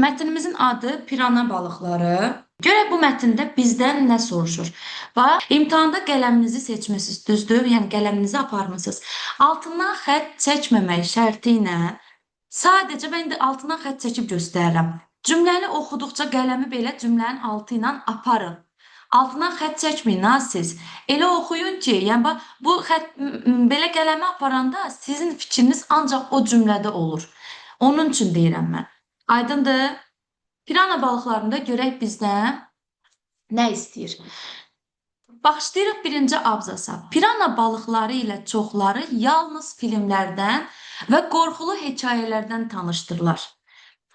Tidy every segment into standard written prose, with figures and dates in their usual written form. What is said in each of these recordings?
Mətnimizin adı Pirana balıqları. Görək bu mətndə bizdən nə soruşur? Bax, imtahanda qələminizi seçmisiniz, düzdür? Yəni qələminizi aparmısınız. Altından xətt çəkməmək şərti ilə sadəcə mən indi altından xətt çəkib göstərirəm. Cümləni oxuduqca qələmi belə cümlənin altı ilə aparın. Altından xətt çəkməyin ha siz. Elə oxuyun ki, yəni bax bu xətt belə qələmi aparanda sizin fikriniz ancaq o cümlədə olur. Onun üçün deyirəm mən. Aydındır? Pirana balıqlarında görək bizdən nə istəyir? Başlayırıq birinci abzasa. Pirana balıqları ilə çoxları yalnız filmlərdən və qorxulu hekayələrdən tanışdırırlar.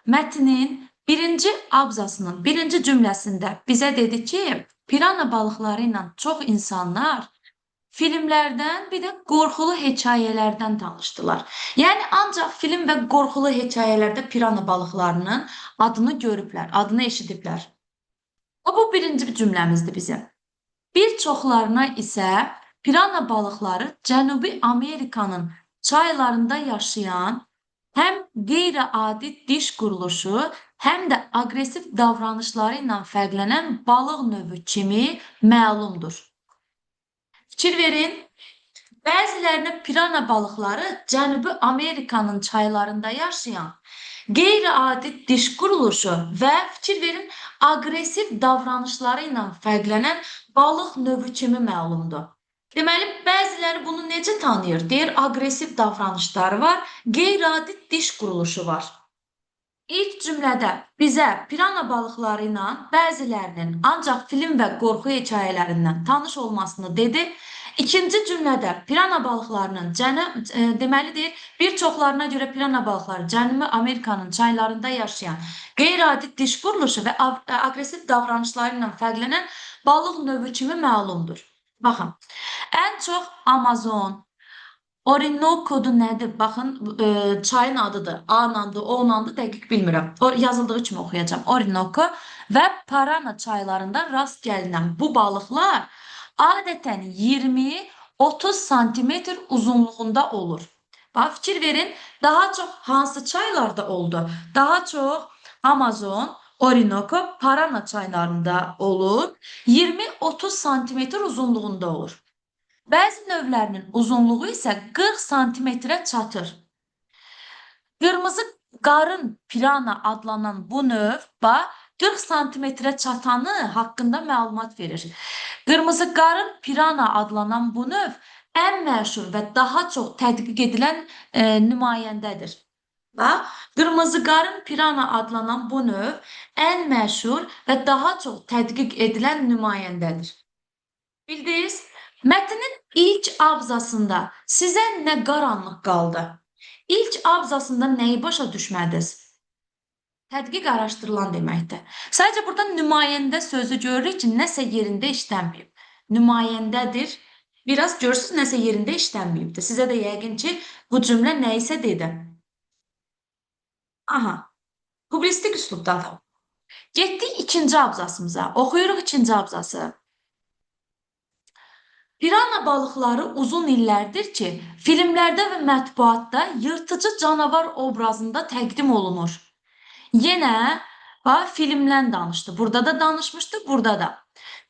Mətnin birinci abzasının birinci cümləsində bizə dedi ki, pirana balıqları ilə çox insanlar filmlərdən, bir də qorxulu hekayələrdən tanışdılar. Yəni ancaq film və qorxulu hekayələrdə pirana balıqlarının adını görüblər, adını eşidiblər. Bu birinci cümləmizdir bizim. Bir çoxlarına isə pirana balıqları Cənubi Amerikanın çaylarında yaşayan həm qeyri-adi diş quruluşu, həm də aqressiv davranışları ilə fərqlənən balıq növü kimi məlumdur. Fikir verin. Bəzilərinə pirana balıqları Cənubi Amerikanın çaylarında yaşayan qeyri-adi diş quruluşu və fikir verin, aqressiv davranışları ilə fərqlənən balıq növü kimi məlumdur. Deməli, bəziləri bunu necə tanıyır? Deyir, aqressiv davranışları var, qeyri-adi diş quruluşu var. İlk cümlədə bizə pirana balıqları ilə bəzilərinin ancaq film və qorxu hekayələrindən tanış olmasını dedi. İkinci cümlədə pirana balıqlarının deməli deyir, bir çoxlarına görə pirana balıqları Cənubi Amerikanın çaylarında yaşayan qeyri-adi diş quruluşu və aqressiv davranışları ilə fərqlənən balıq növü kimi məlumdur. Baxın, ən çox Amazon, Orinoco'dur nədir? Baxın, çayın adıdır. A-nandır, O-nandır, dəqiq bilmirəm. Yazıldığı kimi oxuyacağım. Orinoco və Parana çaylarında rast gəlinən bu balıqlar adətən 20-30 santimetr uzunluğunda olur. Bax, fikir verin, daha çox hansı çaylarda oldu? Daha çox Amazon, Orinoco, Parana çaylarında olur. 20-30 santimetr uzunluğunda olur. Bəzi növlərinin uzunluğu isə 40 santimetrə çatır. Qırmızı qarın pirana adlanan bu növ, bax, 40 santimetrə çatanı haqqında məlumat verir. Qırmızı qarın pirana adlanan bu növ ən məşhur və daha çox tədqiq edilən nümayəndədir. Bax, qırmızı qarın pirana adlanan bu növ ən məşhur və daha çox tədqiq edilən nümayəndədir. Bildiniz? Mətnin ilk abzasında sizə nə qaranlıq qaldı? İlk abzasında nəyi başa düşmədiniz? Tədqiq araşdırılan deməkdir. Sadəcə burada nümayəndə sözü görürük ki, nəsə yerində işlənməyib. Nümayəndədir. Biraz görürsünüz, nəsə yerində işlənməyibdir. Sizə də yəqin ki, bu cümlə nəyisə dedi. Aha, publistik üslubdadır. Getdik ikinci abzasımıza. Oxuyuruq ikinci abzası. Pirana balıqları uzun illərdir ki, filmlərdə və mətbuatda yırtıcı canavar obrazında təqdim olunur. Yenə filmdən danışdı. Burada da danışmışdı, burada da.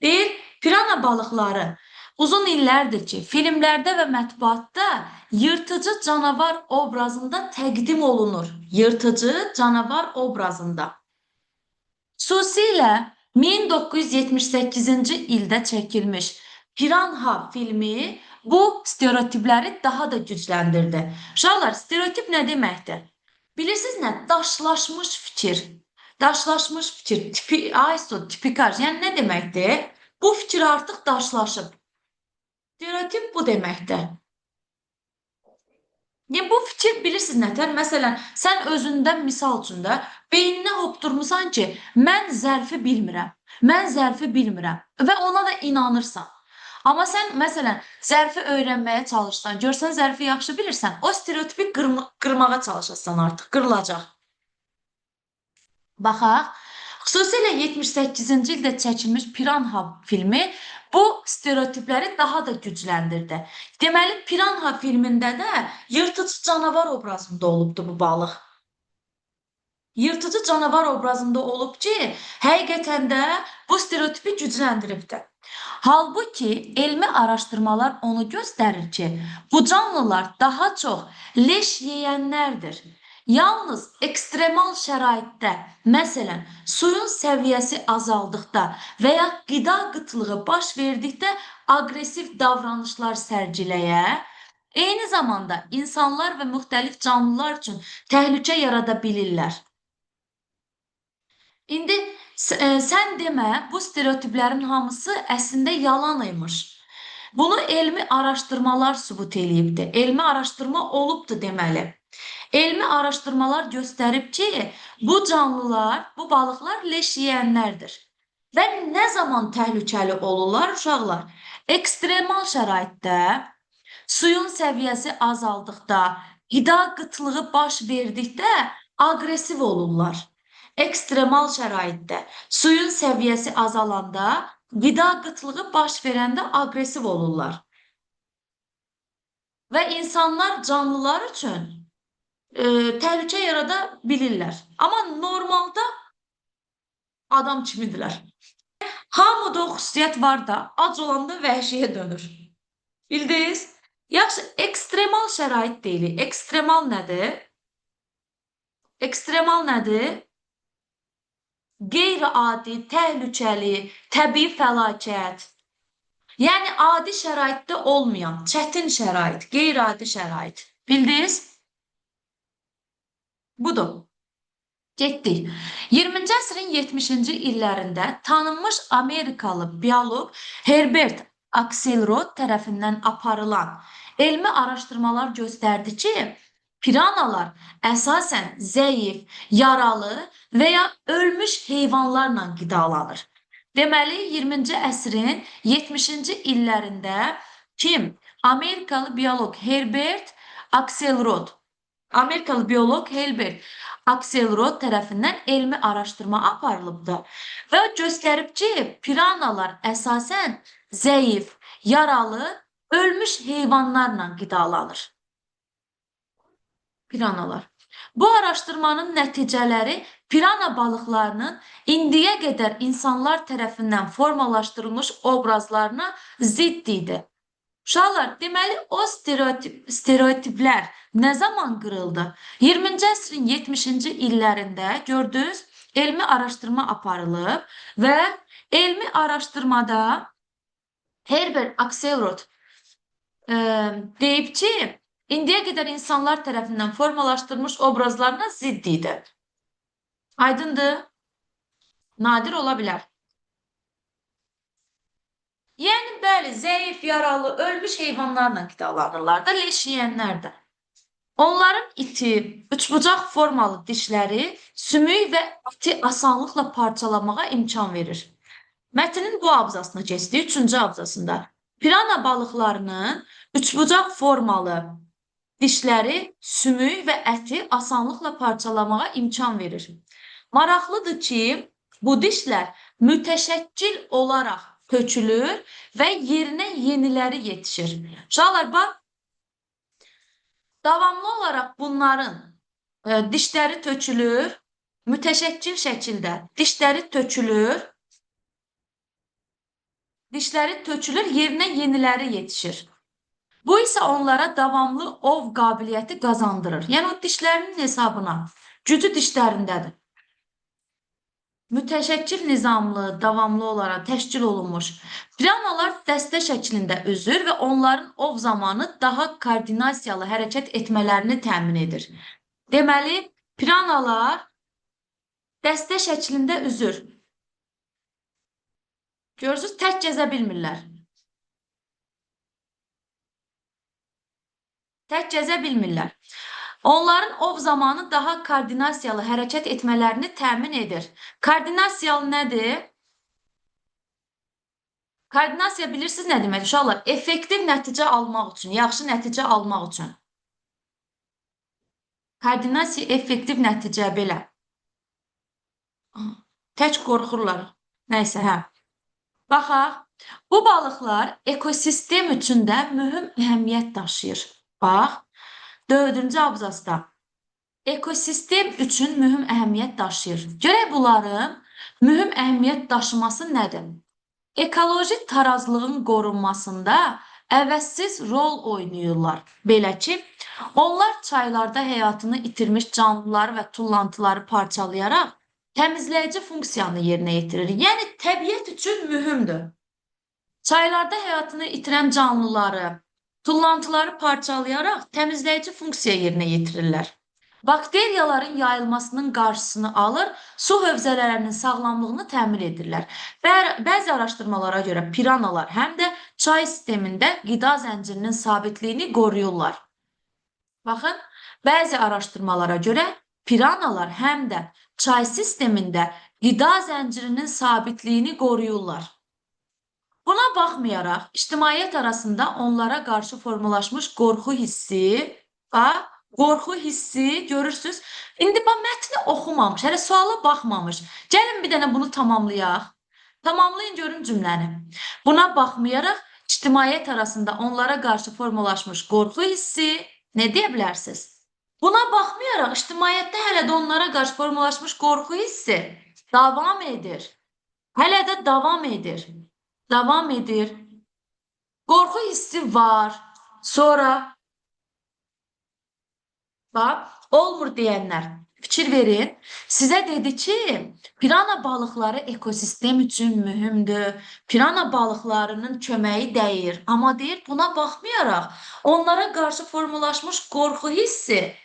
Deyir, pirana balıqları uzun illərdir ki, filmlərdə və mətbuatda yırtıcı canavar obrazında təqdim olunur. Yırtıcı canavar obrazında. Xüsusilə 1978-ci ildə çəkilmiş Piranha filmi bu stereotipləri daha da gücləndirdi. Uşaqlar, stereotip nə deməkdir? Bilirsiniz nə? Daşlaşmış fikir. Daşlaşmış fikir, tipikaj. Yəni nə deməkdir? Bu fikir artıq daşlaşıb. Stereotip bu deməkdir. Yəni, bu fikir bilirsiniz nətər? Məsələn, sən özündən misal üçün də beyninə hopdurmusan ki, mən zərfi bilmirəm. Mən zərfi bilmirəm və ona da inanırsan. Amma sən, məsələn, zərfi öyrənməyə çalışsan, görsən zərfi yaxşı bilirsən, o stereotipi qırmağa çalışasan artıq, qırılacaq. Baxaq, xüsusilə 78-ci ildə çəkilmiş Piranha filmi bu stereotipləri daha da gücləndirdi. Deməli, Piranha filmində də yırtıcı canavar obrazında olubdu bu balıq. yırtıcı canavar obrazında olub ki, həqiqətən də bu stereotipi gücləndiribdir. Halbuki elmi araşdırmalar onu göstərir ki, bu canlılar daha çox leş yeyənlərdir. Yalnız ekstremal şəraitdə, məsələn, suyun səviyyəsi azaldıqda və ya qida qıtlığı baş verdikdə aqressiv davranışlar sərgiləyə, eyni zamanda insanlar və müxtəlif canlılar üçün təhlükə yarada bilirlər. İndi sən demə, bu stereotiplərin hamısı əslində yalan imiş. Bunu elmi araşdırmalar sübut eləyibdir. Elmi araşdırma olubdur deməli. Elmi araşdırmalar göstərib ki, bu canlılar, bu balıqlar leş yeyənlərdir. Və nə zaman təhlükəli olurlar uşaqlar? Ekstremal şəraitdə, suyun səviyyəsi azaldıqda, qida qıtlığı baş verdikdə aqressiv olurlar. Ekstremal şəraitdə, suyun səviyyəsi azalanda, qida qıtlığı baş verəndə aqressiv olurlar. Və insanlar, canlılar üçün təhlükə yarada bilirlər. Amma normalda adam kimidirlər. Hamıda o xüsusiyyət var da, ac olanda vəhşiyə dönür. Bildiniz? Yaxşı, ekstremal şərait deyilir. Ekstremal nədir? Ekstremal nədir? Qeyri-adi, təhlükəli, təbii fəlakət. Yəni, adi şəraitdə olmayan, çətin şərait, qeyri-adi şərait. Bildiniz? Budur. Getdik. 20-ci əsrin 70-ci illərində tanınmış Amerikalı bioloq Herbert Axelrod tərəfindən aparılan elmi araşdırmalar göstərdi ki, piranalar əsasən zəif, yaralı və ya ölmüş heyvanlarla qidalanır. Deməli, 20-ci əsrin 70-ci illərində kim? Amerikalı bioloq Herbert Axelrod. Amerikalı bioloq Herbert Axelrod tərəfindən elmi araşdırma aparılıbdır və göstərib ki, piranalar əsasən zəif, yaralı, ölmüş heyvanlarla qidalanır. Piranalar. Bu araşdırmanın nəticələri pirana balıqlarının indiyə qədər insanlar tərəfindən formalaşdırılmış obrazlarına zidd idi. Uşaqlar, deməli, o stereotiplər nə zaman qırıldı? 20-ci əsrin 70-ci illərində gördünüz, elmi araşdırma aparılıb və elmi araşdırmada Herbert Axelrod deyib ki, indiyə qədər insanlar tərəfindən formalaşdırılmış obrazlarına zidd idi. Aydındır? Nadir ola bilər. Yəni, bəli, zəif, yaralı, ölmüş heyvanlarla qidalanırlar da, leş yeyənlər də. Onların iti, üçbucaq formalı dişləri sümük və iti asanlıqla parçalamağa imkan verir. Mətnin bu abzasına keçdik, 3-cü abzasında. Pirana balıqlarının üçbucaq formalı dişləri sümük və əti asanlıqla parçalamağa imkan verir. Maraqlıdır ki, bu dişlər mütəşəkkil olaraq tökülür və yerinə yeniləri yetişir. Uşaqlar, bax, davamlı olaraq bunların dişləri tökülür, mütəşəkkil şəkildə dişləri tökülür, yerinə yeniləri yetişir. Bu isə onlara davamlı ov qabiliyyəti qazandırır. Yəni, o dişlərinin hesabına, gücü dişlərindədir. Mütəşəkkil nizamlı, davamlı olaraq təşkil olunmuş piranalar dəstə şəklində üzür və onların ov zamanı daha koordinasiyalı hərəkət etmələrini təmin edir. Deməli, piranalar dəstə şəklində üzür. Görürsünüz, tək gəzə bilmirlər. Tək gəzə bilmirlər. Onların ov zamanı daha koordinasiyalı hərəkət etmələrini təmin edir. Koordinasiyalı nədir? Koordinasiya bilirsiniz nə demək? Uşaqlar, effektiv nəticə almaq üçün, yaxşı nəticə almaq üçün. Koordinasiya effektiv nəticə belə. Tək qorxurlar. Nəysə, hə. Baxaq, bu balıqlar ekosistem üçün də mühüm əhəmiyyət daşıyır. Bax, 4-cü abzasda. ekosistem üçün mühüm əhəmiyyət daşıyır. Görək bunların mühüm əhəmiyyət daşıması nədir? Ekoloji tarazlığın qorunmasında əvəzsiz rol oynayırlar. Belə ki, onlar çaylarda həyatını itirmiş canlıları və tullantıları parçalayaraq təmizləyici funksiyanı yerinə yetirir. Yəni təbiət üçün mühümdür. Çaylarda həyatını itirən canlıları, tullantıları parçalayaraq təmizləyici funksiya yerinə yetirirlər. Bakteriyaların yayılmasının qarşısını alır, su hövzələrinin sağlamlığını təmin edirlər. Bəzi araşdırmalara görə piranalar həm də çay sistemində qida zəncirinin sabitliyini qoruyurlar. Baxın, bəzi araşdırmalara görə piranalar həm də çay sistemində qida zəncirinin sabitliyini qoruyurlar. Buna baxmayaraq, ictimaiyyət arasında onlara qarşı formalaşmış qorxu hissi görürsüz. İndi bax mətni oxumamış, hələ suala baxmamış. Gəlin bir dənə bunu tamamlayaq. Tamamlayın görün cümləni. Buna baxmayaraq, ictimaiyyət arasında onlara qarşı formalaşmış qorxu hissi nə deyə bilərsiniz? Buna baxmayaraq, ictimaiyyətdə hələ də onlara qarşı formalaşmış qorxu hissi davam edir. Hələ də davam edir. Davam edir. Qorxu hissi var. Sonra bax, olmur deyənlər. Fikir verin. Sizə dedi ki, pirana balıqları ekosistem üçün mühümdür. Pirana balıqlarının köməyi dəyir. Amma deyir, buna baxmayaraq, onlara qarşı formalaşmış qorxu hissi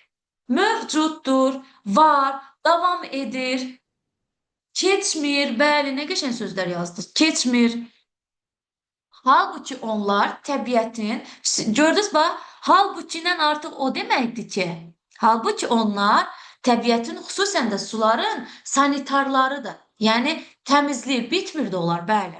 mövcuddur, var, davam edir. Keçmir, bəli, nə qəşəng sözlər yazdınız. Keçmir. Halbuki onlar təbiətin, gördünüz bax, halbuki ilə artıq o deməkdir ki, halbuki onlar təbiətin, xüsusən də suların sanitarlarıdır. Yəni təmizləyir, bitmir də onlar, bəli.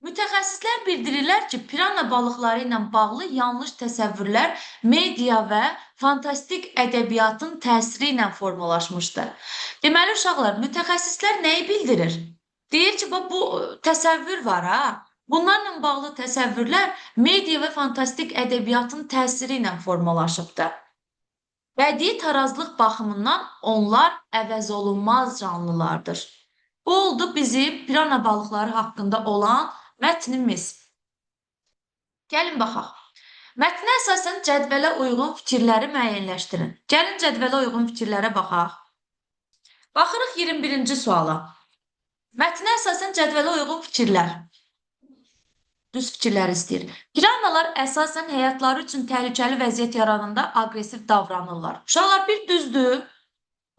Mütəxəssislər bildirirlər ki, pirana balıqları ilə bağlı yanlış təsəvvürlər media və fantastik ədəbiyyatın təsiri ilə formalaşmışdır. Deməli, uşaqlar, mütəxəssislər nəyi bildirir? Deyir ki, bax, bu təsəvvür var, ha? Bunlarla bağlı təsəvvürlər media və fantastik ədəbiyyatın təsiri ilə formalaşıbdır. Bədii tarazlıq baxımından onlar əvəzolunmaz canlılardır. Bu oldu bizim pirana balıqları haqqında olan mətnimiz. Gəlin baxaq. Mətnə əsasən cədvələ uyğun fikirləri müəyyənləşdirin. Gəlin cədvələ uyğun fikirlərə baxaq. Baxırıq 21-ci suala. Mətnə əsasən cədvələ uyğun fikirlər. Düz fikirlər istəyir. Piranalar əsasən həyatları üçün təhlükəli vəziyyət yarananda aqressiv davranırlar. Uşaqlar, bir düzdür.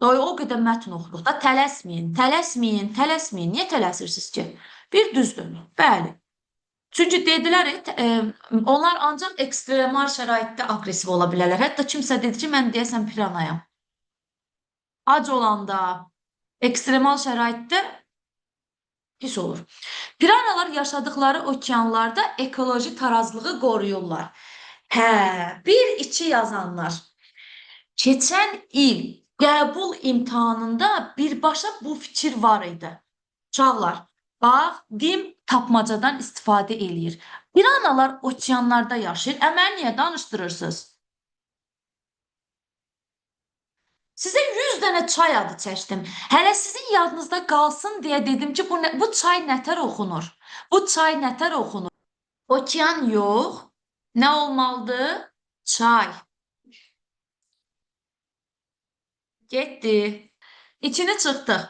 O qədər mətn oxuruq da, tələsməyin. Niyə tələsirsiniz ki? Bir düzdür. Bəli. Çünki dedilər, onlar ancaq ekstremal şəraitdə aqressiv ola bilərlər. Hətta kimsə dedi ki, mən deyəsən piranayam. Ac olanda, ekstremal şəraitdə pis olur. Piranalar yaşadıkları okeanlarda ekoloji tarazlığı qoruyurlar. Bir iki yazanlar. Keçən il qəbul imtahanında birbaşa bu fikir var idi. Uşaqlar, bax, dim tapmacadan istifadə eləyir. Piranalar okeanlarda yaşayır. Mənə niyə danışdırırsınız? Sizə 100 dənə çay adı çəkdim. Hələ sizin yadınızda qalsın deyə dedim ki, bu çay nətər oxunur? Bu çay nətər oxunur? Okean yox. Nə olmalıdır? Çay. Getdi. İçini çıxdıq.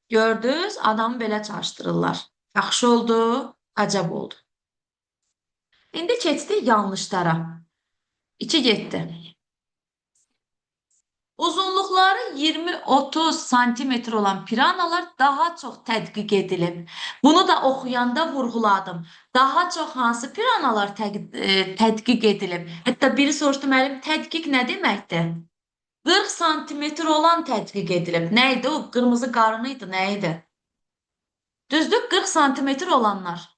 Gördünüz, adamı belə çaşdırırlar. Yaxşı oldu, acab oldu. İndi keçdi yanlışlara. 2 getdi. Uzunluqları 20-30 santimetr olan piranalar daha çox tədqiq edilib. Bunu da oxuyanda vurğuladım. Daha çox hansı piranalar tədqiq edilib? Hətta biri soruşdu, müəllim, tədqiq nə deməkdir? 40 santimetr olan tədqiq edilib. Nə idi o? Qırmızı qarını idi, nə idi? Düzdür, 40 santimetr olanlar.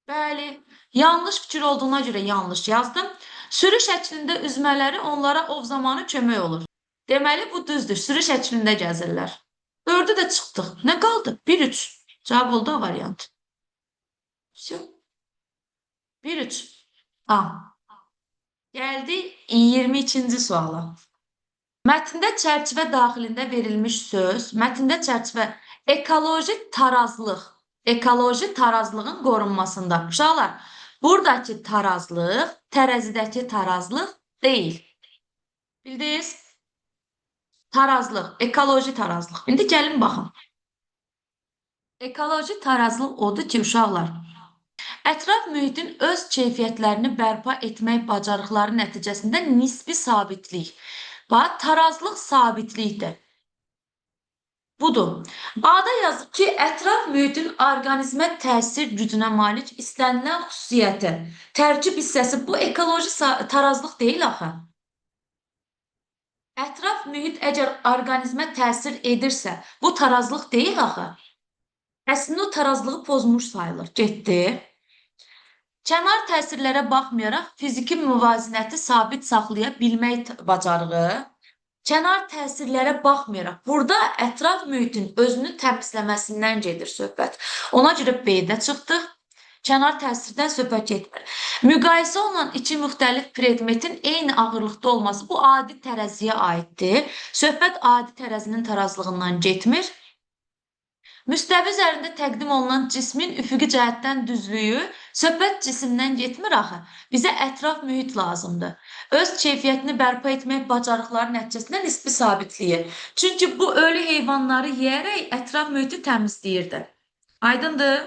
Bəli, yanlış fikir olduğuna görə yanlış yazdım. Sürü şəklində üzmələri onlara ov zamanı kömək olur. Deməli, bu düzdür. Sürü şəklində gəzirlər. 4-ü də çıxdıq. Nə qaldı? 1-3. Cavab oldu o variant. 1-3. Gəldik 22-ci suala. Mətndə çərçivə daxilində verilmiş söz, mətndə çərçivə ekoloji tarazlığın qorunmasında. Uşaqlar, buradakı tarazlıq, tərəzidəki tarazlıq deyil. Bildiniz? Tarazlıq, ekoloji tarazlıq. İndi gəlin baxın. Ekoloji tarazlıq odur ki, uşaqlar, ətraf mühitin öz keyfiyyətlərini bərpa etmək bacarıqları nəticəsində nisbi sabitlik və tarazlıq sabitlikdir. Budur. A-da yazır ki, ətraf mühitin orqanizmə təsir gücünə malik istənilən xüsusiyyəti, tərkib hissəsi bu ekoloji tarazlıq deyil axı. Ətraf mühit əgər orqanizmə təsir edirsə, bu tarazlıq deyil axı. Əslində o tarazlığı pozmuş sayılır. Getdi. Kənar təsirlərə baxmayaraq fiziki müvazinəti sabit saxlaya bilmək bacarığı, kənar təsirlərə baxmayaraq, burada ətraf mühitin özünü təmizləməsindən gedir söhbət. Ona görə B-də çıxdıq. Kənar təsirdən söhbət getmir. Müqayisə olunan iki müxtəlif predmetin eyni ağırlıqda olması bu adi tərəziyə aiddir. Söhbət adi tərəzinin tarazlığından getmir. Müstəvi üzərində təqdim olunan cismin üfüqi cəhətdən düzlüyü, söhbət cisimdən getmir axı. Bizə ətraf mühit lazımdır. Öz keyfiyyətini bərpa etmək bacarıqları nəticəsində nisbi sabitliyi. Çünki bu ölü heyvanları yeyərək ətraf mühiti təmizləyirdi. Aydındır?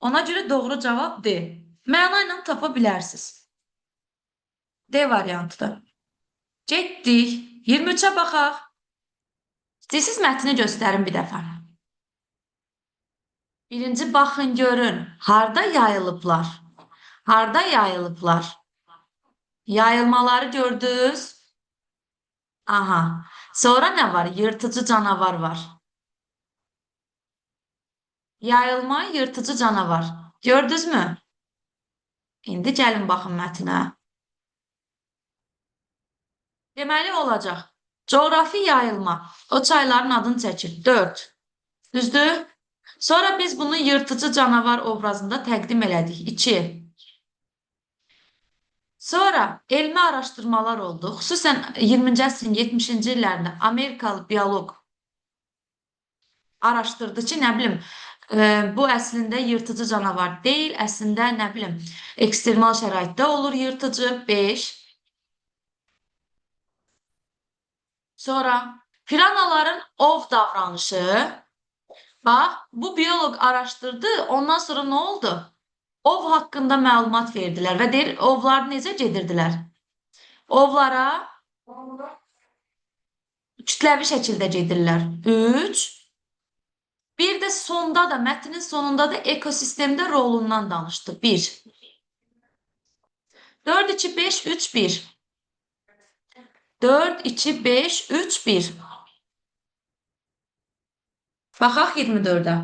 Ona görə doğru cavab D. Məna ilə tapa bilərsiniz. D variantıdır. Getdik. 23-ə baxaq. İstəyirsiniz mətni göstərin bir dəfə. Birinci baxın görün. Harda yayılıblar? Harda yayılıblar? Yayılmaları gördünüz? Aha. Sonra nə var? Yırtıcı canavar var. Yayılma, yırtıcı canavar. Gördünüz mü? İndi gəlin baxın mətnə. Deməli olacaq. Coğrafi yayılma. O çayların adını çəkir. 4. Düzdür? Sonra biz bunu yırtıcı canavar obrazında təqdim elədik. 2. Sonra elmi araşdırmalar oldu. Xüsusən 20-ci əsrin 70-ci illərində Amerikalı bioloq araşdırdı ki, nə bilim, bu əslində yırtıcı canavar deyil, əslində nə bilim, ekstremal şəraitdə olur yırtıcı. 5. Sonra piranaların ov davranışı. Bax, bu bioloq araşdırdı, ondan sonra nə oldu? Ov haqqında məlumat verdilər və deyir, ovları necə gedirdilər? Ovlara kütləvi şəkildə gedirlər. 3. Bir də sonda da, mətnin sonunda da ekosistemdə rolundan danışdı. 1. 4, 2, 5, 3, 1. 4, 2, 5, 3, 1. Baxaq 24-ə.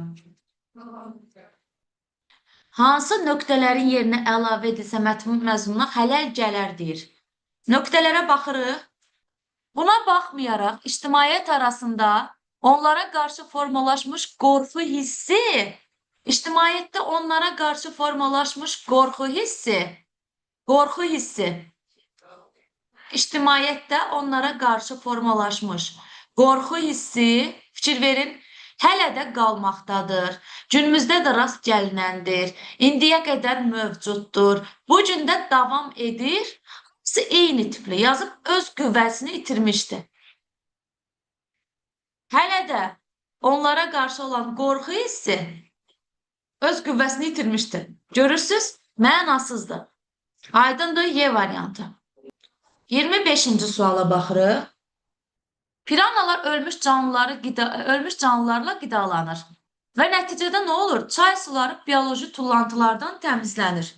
Hansı nöqtələrin yerinə əlavə edilsə mətmun məzmununa xələl gələr deyir. Nöqtələrə baxırıq. Buna baxmayaraq ictimaiyyət arasında onlara qarşı formalaşmış qorxu hissi, ictimaiyyətdə onlara qarşı formalaşmış qorxu hissi, ictimaiyyətdə onlara qarşı formalaşmış qorxu hissi, fikir verin, hələ də qalmaqdadır. Günümüzdə də rast gəlinəndir. İndiyə qədər mövcuddur. Bu gün də davam edir. Hamısı eyni tipli yazıb öz qüvvəsini itirmişdi. Hələ də onlara qarşı olan qorxu hissi öz qüvvəsini itirmişdi. Görürsünüz, mənasızdır. Aydındır, Y variantı. 25-ci suala baxırıq. Piranalar ölmüş canlılarla qidalanır. Və nəticədə nə olur? Çay suları bioloji tullantılardan təmizlənir.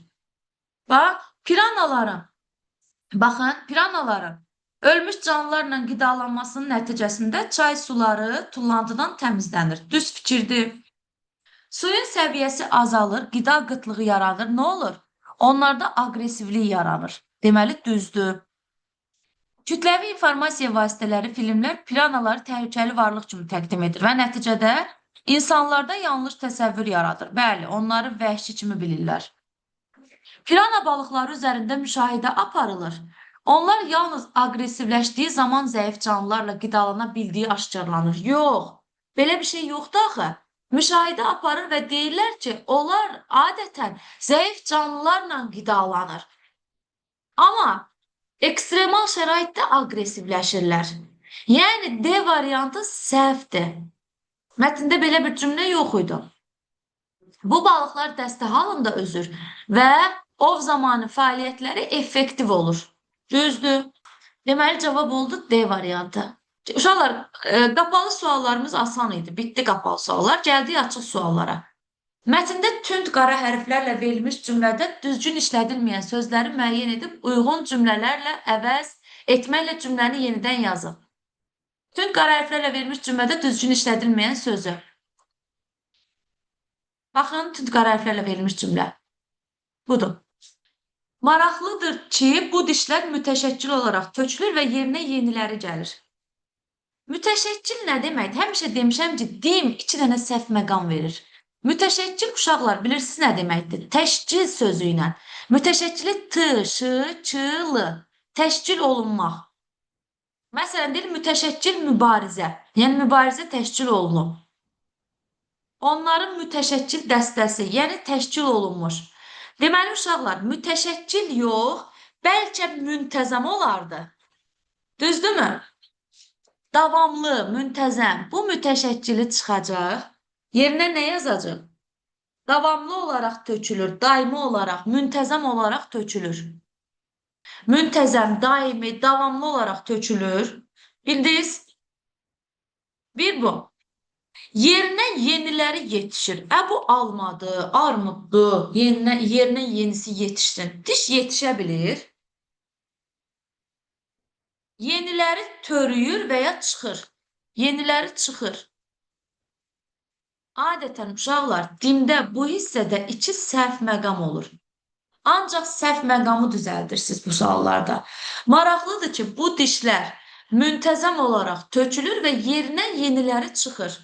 Piranaların ölmüş canlılarla qidalanmasının nəticəsində çay suları tullantıdan təmizlənir. Düz fikirdir. Suyun səviyyəsi azalır, qida qıtlığı yaranır. Nə olur? Onlarda aqressivlik yaranır. Deməli, düzdür. Kütləvi informasiya vasitələri, filmlər piranaları təhlükəli varlıq kimi təqdim edir və nəticədə insanlarda yanlış təsəvvür yaradır. Bəli, onları vəhşi kimi bilirlər. Pirana balıqları üzərində müşahidə aparılır. Onlar yalnız aqressivləşdiyi zaman zəif canlılarla qidalana bildiyi aşkarlanır. Yox, belə bir şey yoxdur axı. Müşahidə aparır və deyirlər ki, onlar adətən zəif canlılarla qidalanır. Amma ekstremal şəraitdə aqressivləşirlər. Yəni D variantı səhvdir. Mətndə belə bir cümlə yox idi. Bu balıqlar dəstə halında özür və ov zamanı fəaliyyətləri effektiv olur. Düzdür. Deməli cavab oldu D variantı. Uşaqlar, qapalı suallarımız asan idi. Bitdi qapalı suallar. Gəldik açıq suallara. Mətndə tünd qara hərflərlə verilmiş cümlədə düzgün işlədilməyən sözləri müəyyən edib uyğun cümlələrlə əvəz etməklə cümləni yenidən yazın. Tünd qara hərflərlə verilmiş cümlədə düzgün işlədilməyən sözü. Baxın, tünd qara hərflərlə verilmiş cümlə. Budur. Maraqlıdır ki, bu dişlər mütəşəkkil olaraq tökülür və yerinə yeniləri gəlir. Mütəşəkkil nə deməkdir? Həmişə demişəm ki, dim 2 dənə səhv məqam verir. Mütəşəkkil uşaqlar bilirsiniz nə deməkdir? Təşkil sözü ilə. Mütəşəkkili t, ş, ç, l. Təşkil olunmaq. Məsələn, deyil mütəşəkkil mübarizə. Yəni mübarizə təşkil olunub. Onların mütəşəkkil dəstəsi, yəni təşkil olunmuş. Deməli, uşaqlar, mütəşəkkil yox, bəlkə müntəzəm olardı. Düzdürmü? Davamlı, müntəzəm. Bu mütəşəkkili çıxacaq. Yerinə nə yazacaq? Davamlı olaraq tökülür, daimi olaraq, müntəzəm olaraq tökülür. Müntəzəm, daimi, davamlı olaraq tökülür. Bildiniz? Bir bu. Yerinə yeniləri yetişir. Bu almadır, armuddur, yerinə yenisi yetişsin. Diş yetişə bilir. Yeniləri törüyür və ya çıxır. Yeniləri çıxır. Adətən uşaqlar, dində bu hissədə 2 səhv məqam olur. Ancaq səhv məqamı düzəldirsiniz bu suallarda. Maraqlıdır ki, bu dişlər müntəzəm olaraq tökülür və yerinə yeniləri çıxır.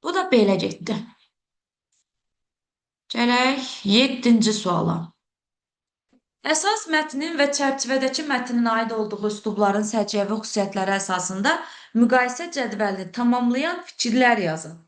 Bu da belə getdi. Gələk 7-ci suala. Əsas mətnin və çərçivədəki mətnin aid olduğu üslubların səciyyəvi xüsusiyyətləri əsasında müqayisə cədvəlini tamamlayan fikirlər yazın.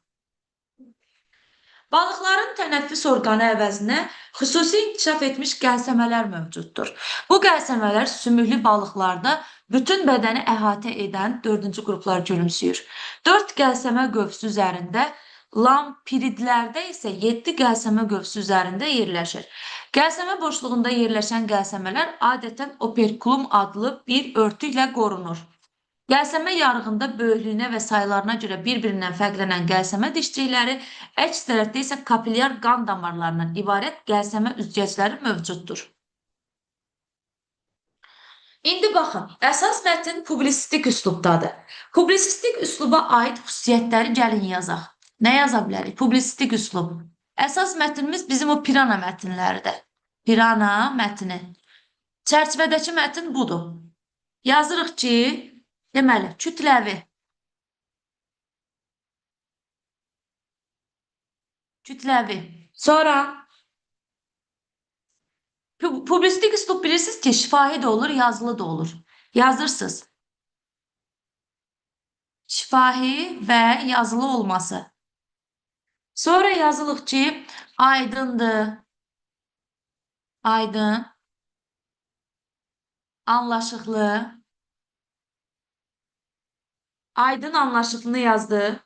Balıqların tənəffüs orqanı əvəzinə xüsusi inkişaf etmiş qəlsəmələr mövcuddur. Bu qəlsəmələr sümüklü balıqlarda bütün bədəni əhatə edən 4-cü qruplar gülümsüyür. 4 qəlsəmə qövsü üzərində, lampiridlərdə isə 7 qəlsəmə qövsü üzərində yerləşir. Qəlsəmə boşluğunda yerləşən qəlsəmələr adətən operkulum adlı bir örtü ilə qorunur. Qəlsəmə yarığında böyüklüyünə və saylarına görə bir-birindən fərqlənən qəlsəmə dişçikləri, əks tərəfdə isə kapilyar qan damarlarından ibarət qəlsəmə üzgəcləri mövcuddur. İndi baxın, əsas mətn publisistik üslubdadır. Publisistik üsluba aid xüsusiyyətləri gəlin yazaq. Nə yaza bilərik? Publisistik üslub. Əsas mətnimiz bizim o pirana mətnləridir. Pirana mətni. Çərçivədəki mətn budur. Yazırıq ki, deməli, kütləvi. Kütləvi. Sonra publisistik üslub bilirsiniz ki, şifahi də olur, yazılı da olur. Yazırsınız. Şifahi və yazılı olması. Sonra yazılıq ki, aydındır. Aydın. Anlaşıqlı. Aydın anlaşıqlını yazdı.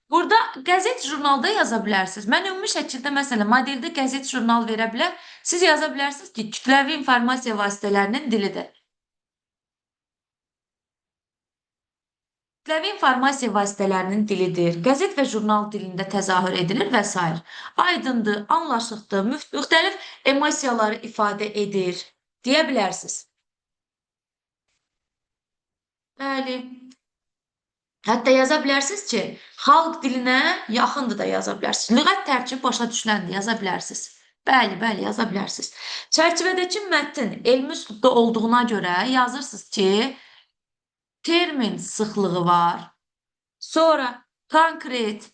Burada qəzet, jurnalda yaza bilərsiniz. Mən ümumi şəkildə, məsələn, modeldə qəzet, jurnal verə bilər. Siz yaza bilərsiniz ki, kütləvi informasiya vasitələrinin dilidir. Kütləvi informasiya vasitələrinin dilidir. Qəzet və jurnal dilində təzahür edilir və s. Aydındır, anlaşıqdır, müxtəlif emosiyaları ifadə edir. Deyə bilərsiniz. Bəli. Hətta yaza bilərsiniz ki, xalq dilinə yaxındır da yaza bilərsiniz. Lüğət tərkib başa düşüləndir, yaza bilərsiniz. Bəli, yaza bilərsiniz. Çərçivədəki mətn elmi üslubda olduğuna görə yazırsınız ki, termin sıxlığı var. Sonra konkret,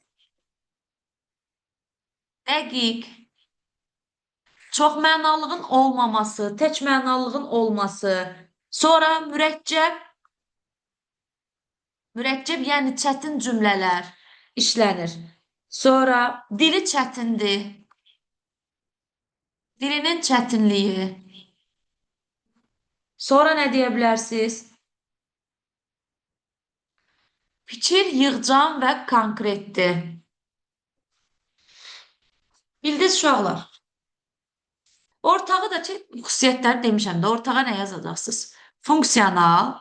dəqiq, çox mənalılığın olmaması, tək mənalılığın olması. Sonra mürəkkəb yəni çətin cümlələr işlənir. Sonra dili çətindir, dilinin çətinliyi. Sonra nə deyə bilərsiniz? Fikir yığcam və konkretdir. Bildiniz uşaqlar. Ortağı da ki, xüsusiyyətləri demişəm də, ortağa nə yazacaqsınız? Funksional,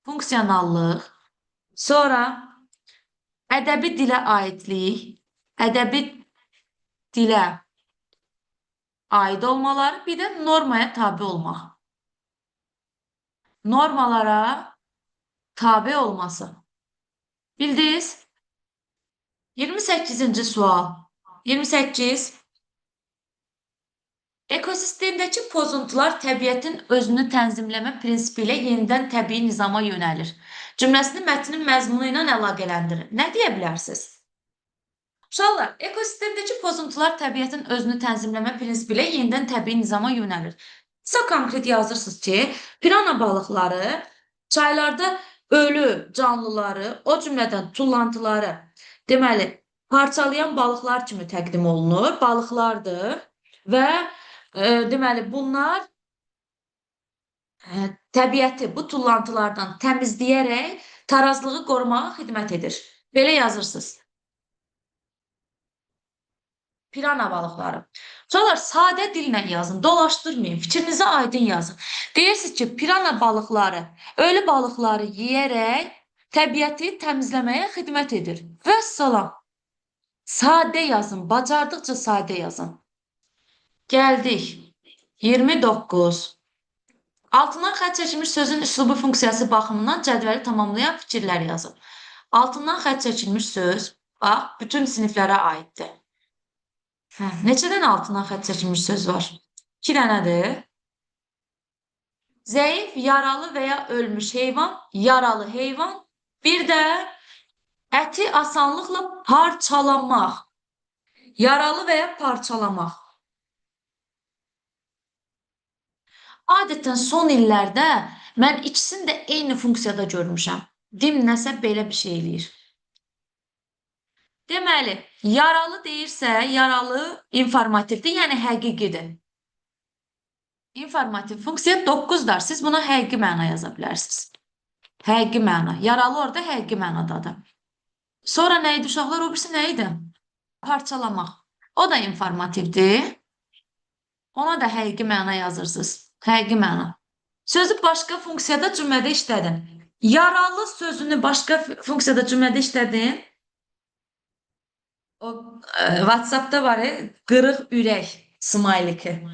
funksionallıq, sonra ədəbi dilə aidlik, ədəbi dilə aid olmaları, bir də normaya tabe olmaq. Normalara tabe olması. Bildiniz? 28-ci sual. 28. Ekosistemdəki pozuntular təbiətin özünü tənzimləmə prinsipi ilə yenidən təbii nizama yönəlir. Cümləsini mətnin məzmunu ilə əlaqələndirin. Nə deyə bilərsiniz? Uşaqlar, ekosistemdəki pozuntular təbiətin özünü tənzimləmə prinsipi ilə yenidən təbii nizama yönəlir. Sizə konkret yazırsınız ki, pirana balıqları çaylarda ölü canlıları, o cümlədən tullantıları, deməli, parçalayan balıqlar kimi təqdim olunur. Balıqlardır və deməli, bunlar təbiəti bu tullantılardan təmizləyərək tarazlığı qorumağa xidmət edir. Belə yazırsınız. Pirana balıqları. Uşaqlar, sadə dillə yazın, dolaşdırmayın, fikrinizi aydın yazın. Deyirsiniz ki, pirana balıqları ölü balıqları yeyərək təbiəti təmizləməyə xidmət edir. Vəssalam. Sadə yazın, bacardıqca sadə yazın. Gəldik. 29. Altından xətt çəkilmiş sözün üslubu funksiyası baxımından cədvəli tamamlayan fikirlər yazın. Altından xətt çəkilmiş söz, bax, bütün siniflərə aiddir. Neçədən altından xətt çəkilmiş söz var? 2 dənədir. Zəif, yaralı və ya ölmüş heyvan, yaralı heyvan. Bir də əti asanlıqla parçalamaq. Yaralı və ya parçalamaq. Adətən son illərdə mən ikisini də eyni funksiyada görmüşəm. Dim nəsə belə bir şey eləyir. Deməli, yaralı deyirsə, yaralı informativdir, yəni həqiqidir. İnformativ funksiya 9-dar. Siz buna həqiqi məna yaza bilərsiniz. Həqiqi məna. Yaralı orada həqiqi mənadadır. Sonra nə idi uşaqlar? O birisi nə idi? Parçalamaq. O da informativdir. Ona da həqiqi məna yazırsınız. Həqiqi məna. Sözü başqa funksiyada cümlədə işlədin. Yaralı sözünü başqa funksiyada cümlədə işlədin. O WhatsApp-da var, qırıq ürək smayliki.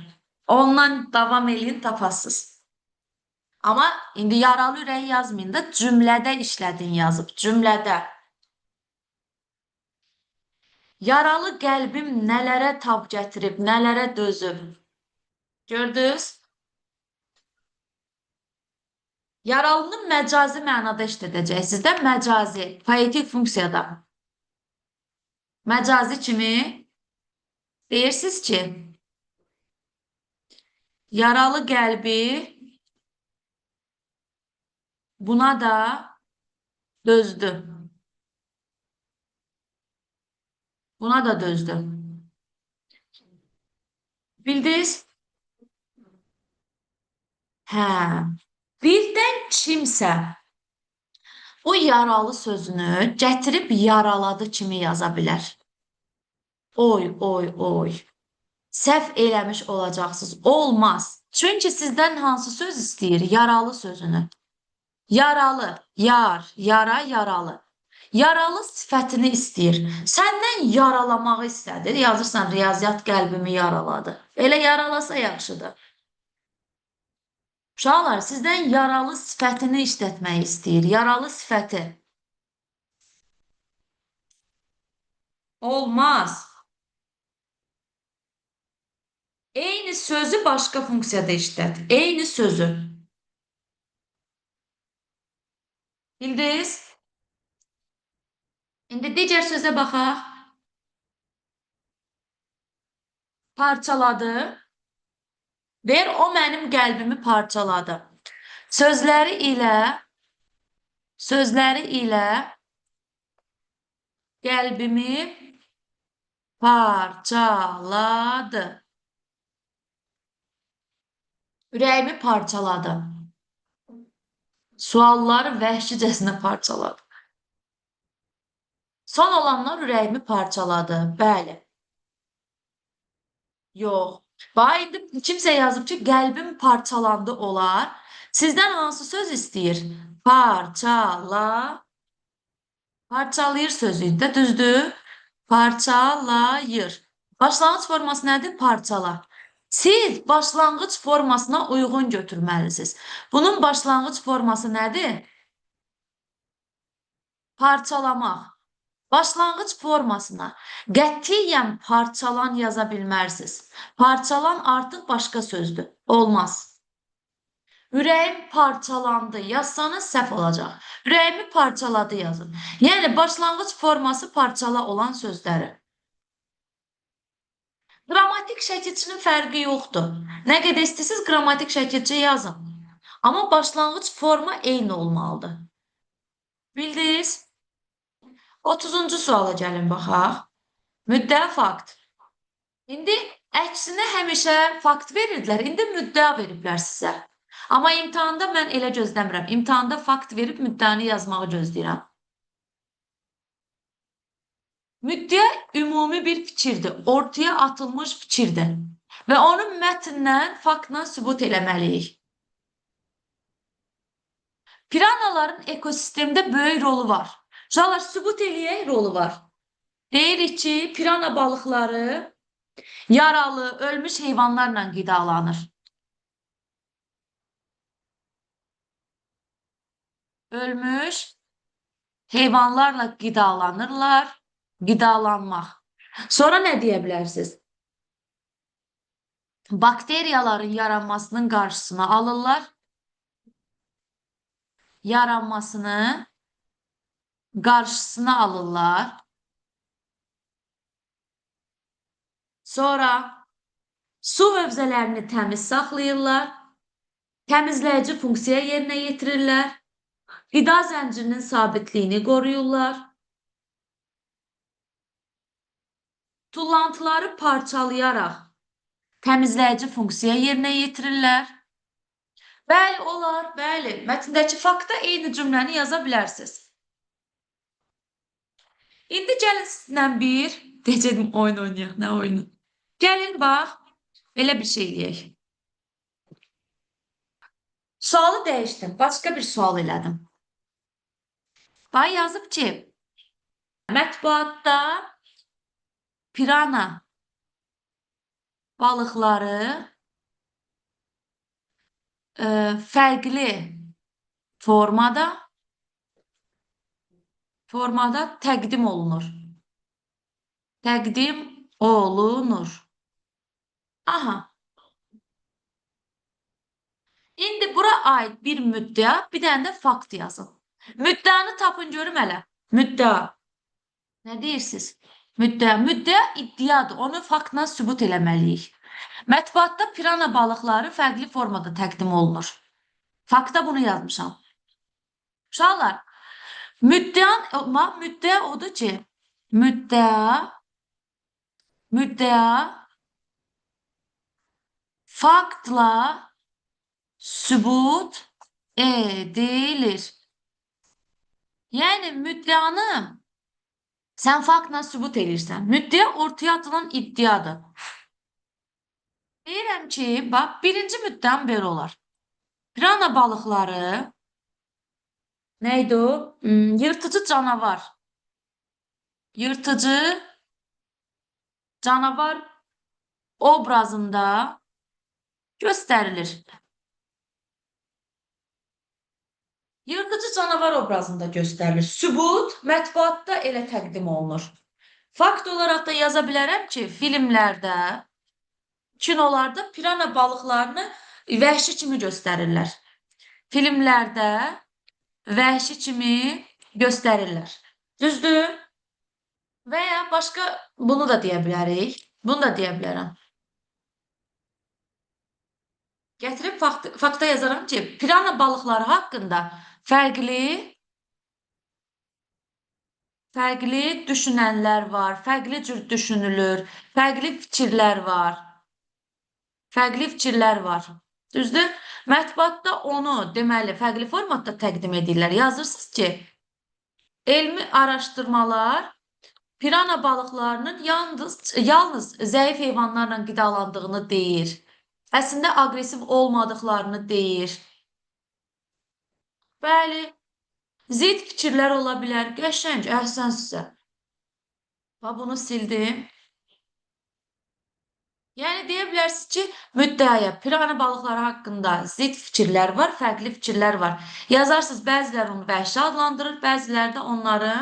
Ondan davam eləyin, tapasınız. Amma indi yaralı ürəyi yazmayın da, cümlədə işlədin yazıb, cümlədə. Yaralı qəlbim nələrə tab gətirib, nələrə dözüb. Gördünüz? Yaralını məcazi mənada işlədəcəksiniz də, məcazi, poetik funksiyada. Məcazi kimi deyirsiniz ki, yaralı qəlbi buna da dözdü. Buna da dözdü. Bildiniz? Hə. Birdən kimsə o yaralı sözünü gətirib yaraladı kimi yaza bilər. Oy, oy, oy. Səhv eləmiş olacaqsınız. Olmaz. Çünki sizdən hansı söz istəyir? Yaralı sözünü. Yaralı, yar, yara, yaralı. Yaralı sifətini istəyir. Səndən yaralamağı istədir. Yazırsan, riyaziyyat qəlbimi yaraladı. Elə yaralasa yaxşıdır. Uşaqlar, sizdən yaralı sifətini işlətmək istəyir. Yaralı sifəti. Olmaz. Eyni sözü başqa funksiyada işlət. Eyni sözü. Bildiniz? İndi digər sözə baxaq. parçaladı. Ver o mənim qəlbimi parçaladı. Sözləri ilə qəlbimi parçaladı. Ürəyimi parçaladı. Sualları vəhşicəsinə parçaladı. Son olanlar ürəyimi parçaladı. Bəli. Yox. Bax, indi kimsə yazıb ki, qəlbim parçalandı olar. Sizdən hansı söz istəyir? Parçalayır sözündə, düzdür? Parçalayır. Başlanğıc forması nədir? Parçala. Siz başlanğıc formasına uyğun götürməlisiniz. Bunun başlanğıc forması nədir? Parçalamaq. Başlanğıc formasına qətiyyən parçalan yaza bilmərsiniz. Parçalan artıq başqa sözdür. Olmaz. Ürəyim parçalandı yazsanız səhv olacaq. Ürəyimi parçaladı yazın. Yəni başlanğıc forması parçala olan sözləri. Qrammatik şəkilçinin fərqi yoxdur. Nə qədər istəyirsiniz qrammatik şəkilçi yazın. Amma başlanğıc forma eyni olmalıdır. Bildiniz? 30-cu suala gəlin baxaq. Müddəa fakt. İndi əksinə həmişə fakt verirdilər, indi müddəa veriblər sizə. Amma imtahanda mən elə gözləmirəm. İmtahanda fakt verib müddəanı yazmağı gözləyirəm. Müddəa ümumi bir fikirdir, ortaya atılmış fikirdir və onu mətndən, faktla sübut eləməliyik. Piranaların ekosistemdə böyük rolu var. Uşaqlar, sübut eləyək rolu var. Deyirik ki, pirana balıqları yaralı, ölmüş heyvanlarla qidalanır. Ölmüş heyvanlarla qidalanırlar. Qidalanmaq. Sonra nə deyə bilərsiniz? Bakteriyaların yaranmasının qarşısını alırlar. Yaranmasını qarşısını alırlar. Sonra su hövzələrini təmiz saxlayırlar. Təmizləyici funksiya yerinə yetirirlər. Qida zəncirinin sabitliyini qoruyurlar. Tullantıları parçalayaraq təmizləyici funksiya yerinə yetirirlər. Bəli, olar, bəli. Mətndəki faktda eyni cümləni yaza bilərsiniz. İndi gəlin sizinlə bir, deyəcədim oyun oynayaq, nə oyunu? Gəlin, bax, belə bir şey eləyək. Sualı dəyişdim, başqa bir sual elədim. Bax, yazıb ki, mətbuatda pirana balıqları fərqli formada təqdim olunur. Təqdim olunur. Aha. İndi bura aid bir müddəa, bir dənə də fakt yazın. Müddəanı tapın görüm hələ. Müddəa. Nə deyirsiniz? Müddəa iddiadır. Onu faktla sübut eləməliyik. Mətbuatda pirana balıqları fərqli formada təqdim olunur. Faktda bunu yazmışam. Uşaqlar, müddəa odur ki, müddəa faktla sübut edilir. Yəni, müddəanı sən faktla sübut edirsən. Müddəa ortaya atılan iddiadır. Deyirəm ki, bax, birinci müddəam belə olar. Pirana balıqları neydi o? Yırtıcı canavar. Yırtıcı canavar obrazında göstərilir. Yırtıcı canavar obrazında göstərilir. Sübut mətbuatda elə təqdim olunur. Fakt olaraq da yaza bilərəm ki, filmlərdə, kinolarda pirana balıqlarını vəhşi kimi göstərirlər. Filmlərdə vəhşi kimi göstərirlər. Düzdür? Və ya başqa bunu da deyə bilərik. Bunu da deyə bilərəm. Gətirib fakta yazaram ki, pirana balıqları haqqında fərqli fərqli düşünənlər var, fərqli cür düşünülür, fərqli fikirlər var. Fərqli fikirlər var. Düzdür? Mətbuatda onu deməli fərqli formatda təqdim edirlər. Yazırsınız ki, elmi araşdırmalar pirana balıqlarının yalnız zəif heyvanlarla qidalandığını deyir. Əslində aqressiv olmadıqlarını deyir. Bəli, zid fikirlər ola bilər. Qəşəng, əhsən sizə. Bunu sildim. Yəni deyə bilərsiniz ki, müddəaya, pirana balıqları haqqında zid fikirlər var, fərqli fikirlər var. Yazarsınız, bəziləri onu vəhşi adlandırır, bəziləri də onları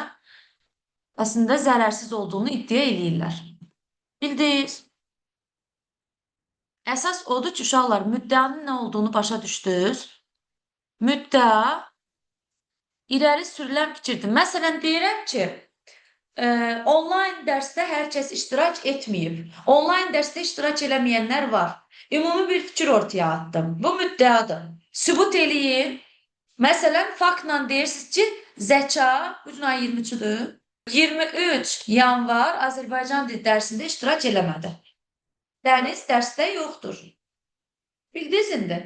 əslində zərərsiz olduğunu iddia eləyirlər. Bildiniz? Əsas odur ki, uşaqlar, müddəanın nə olduğunu başa düşdünüz. Müddəa irəli sürülən fikirdir. Məsələn, deyirəm ki, onlayn dərsdə hər kəs iştirak etməyib. Onlayn dərsdə iştirak eləməyənlər var. Ümumi bir fikir ortaya atdım. Bu müddəadır. Sübut eləyin. Məsələn, faktla deyirsiniz ki, Zəka, bu gün ayın 23-dür. 23 yanvar Azərbaycan dil dərsində iştirak eləmədi. Dəniz dərsdə yoxdur. Bildiniz indi?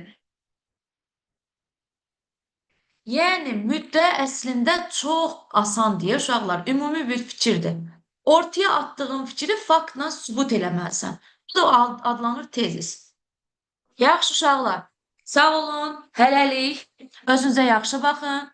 Yəni, müddəa əslində çox asandır, uşaqlar, ümumi bir fikirdir. Ortaya atdığın fikri faktla sübut eləməlisən. Bu da adlanır tezis. Yaxşı uşaqlar, sağ olun, hələlik, özünüzə yaxşı baxın.